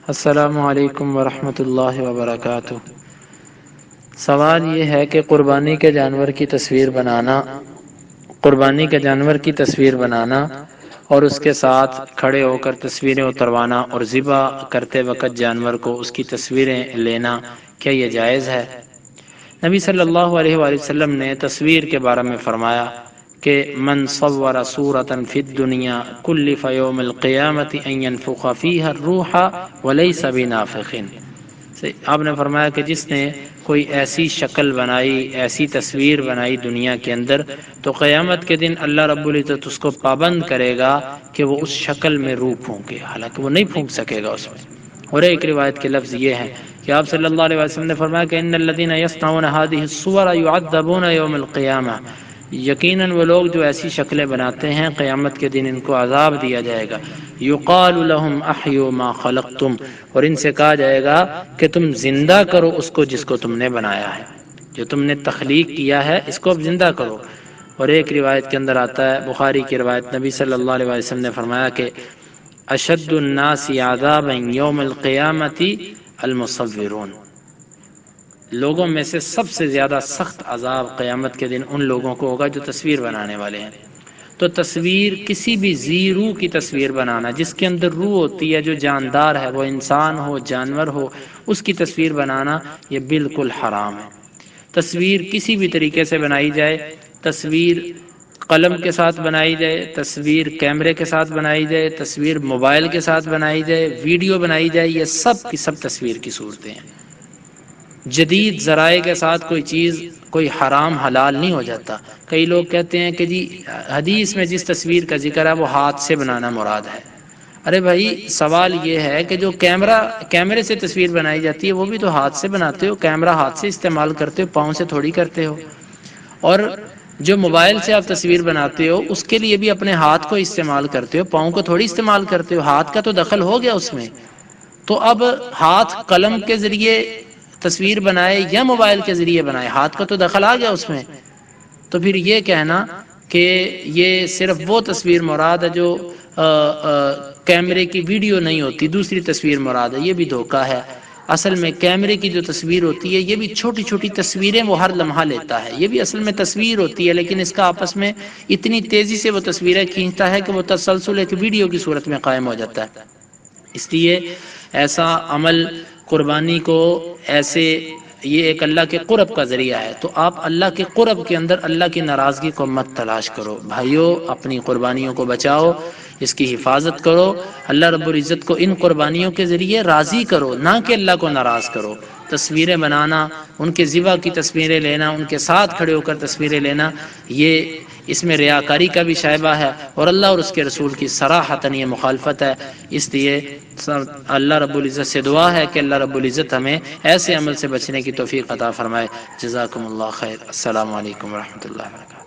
السلام علیکم ورحمۃ اللہ وبرکاتہ۔ سوال یہ ہے کہ قربانی کے جانور کی تصویر بنانا اور اس کے ساتھ کھڑے ہو کر تصویریں اتروانا اور ذبح کرتے وقت جانور کو اس کی تصویریں لینا، کیا یہ جائز ہے؟ نبی صلی اللہ علیہ وآلہ وسلم نے تصویر کے بارے میں فرمایا کہ من صور صورة فی الدنیا کلف یوم القیامت ان ینفخ فیہا الروح ولیس بنافخ۔ آپ نے فرمایا کہ جس نے کوئی ایسی شکل بنائی، ایسی تصویر بنائی دنیا کے اندر، تو قیامت کے دن اللہ رب العزت اس کو پابند کرے گا کہ وہ اس شکل میں روح پھونکے، حالانکہ وہ نہیں پھونک سکے گا اس میں۔ اور ایک روایت کے لفظ یہ ہیں کہ آپ صلی اللہ علیہ وسلم نے فرمایا کہ ان الذین یصنعون هذه الصور یعذبون یوم القیامہ، یقیناً وہ لوگ جو ایسی شکلیں بناتے ہیں قیامت کے دن ان کو عذاب دیا جائے گا۔ یقال لهم احیوا ما خلقتم، اور ان سے کہا جائے گا کہ تم زندہ کرو اس کو جس کو تم نے بنایا ہے، جو تم نے تخلیق کیا ہے اس کو اب زندہ کرو۔ اور ایک روایت کے اندر آتا ہے، بخاری کی روایت، نبی صلی اللہ علیہ وسلم نے فرمایا کہ اشد الناس عذابا یوم القیامت المصورون، لوگوں میں سے سب سے زیادہ سخت عذاب قیامت کے دن ان لوگوں کو ہوگا جو تصویر بنانے والے ہیں۔ تو تصویر، کسی بھی ذی روح کی تصویر بنانا، جس کے اندر روح ہوتی ہے، جو جاندار ہے، وہ انسان ہو جانور ہو، اس کی تصویر بنانا یہ بالکل حرام ہے۔ تصویر کسی بھی طریقے سے بنائی جائے، تصویر قلم کے ساتھ بنائی جائے، تصویر کیمرے کے ساتھ بنائی جائے، تصویر موبائل کے ساتھ بنائی جائے، ویڈیو بنائی جائے، یہ سب کی سب تصویر کی صورتیں ہیں۔ جدید ذرائع کے ساتھ کوئی چیز، کوئی حرام حلال نہیں ہو جاتا۔ کئی لوگ کہتے ہیں کہ جی حدیث میں جس تصویر کا ذکر ہے وہ ہاتھ سے بنانا مراد ہے۔ ارے بھائی، سوال یہ ہے کہ جو کیمرے سے تصویر بنائی جاتی ہے وہ بھی تو ہاتھ سے بناتے ہو، کیمرہ ہاتھ سے استعمال کرتے ہو، پاؤں سے تھوڑی کرتے ہو۔ اور جو موبائل سے آپ تصویر بناتے ہو اس کے لیے بھی اپنے ہاتھ کو استعمال کرتے ہو، پاؤں کو تھوڑی استعمال کرتے ہو، ہاتھ کا تو دخل ہو گیا اس میں۔ تو اب ہاتھ قلم کے ذریعے تصویر بنائے یا موبائل کے ذریعے بنائے، ہاتھ کا تو دخل آ گیا اس میں۔ تو پھر یہ کہنا کہ یہ صرف وہ تصویر مراد ہے جو کیمرے کی ویڈیو نہیں ہوتی، دوسری تصویر مراد ہے، یہ بھی دھوکہ ہے۔ اصل میں کیمرے کی جو تصویر ہوتی ہے یہ بھی چھوٹی چھوٹی تصویریں وہ ہر لمحہ لیتا ہے، یہ بھی اصل میں تصویر ہوتی ہے، لیکن اس کا آپس میں اتنی تیزی سے وہ تصویریں کھینچتا ہے کہ وہ تسلسل ایک ویڈیو کی صورت میں قائم ہو جاتا ہے۔ اس لیے ایسا عمل قربانی کو یہ ایک اللہ کے قرب کا ذریعہ ہے، تو آپ اللہ کے قرب کے اندر اللہ کی ناراضگی کو مت تلاش کرو۔ بھائیو، اپنی قربانیوں کو بچاؤ، اس کی حفاظت کرو، اللہ رب العزت کو ان قربانیوں کے ذریعے راضی کرو، نہ کہ اللہ کو ناراض کرو۔ تصویریں بنانا، ان کے ذبح کی تصویریں لینا، ان کے ساتھ کھڑے ہو کر تصویریں لینا، یہ اس میں ریاکاری کا بھی شائبہ ہے، اور اللہ اور اس کے رسول کی صراحتاً یہ مخالفت ہے۔ اس لیے اللہ رب العزت سے دعا ہے کہ اللہ رب العزت ہمیں ایسے عمل سے بچنے کی توفیق عطا فرمائے۔ جزاکم اللہ خیر۔ السلام علیکم ورحمۃ اللہ وبرکاتہ۔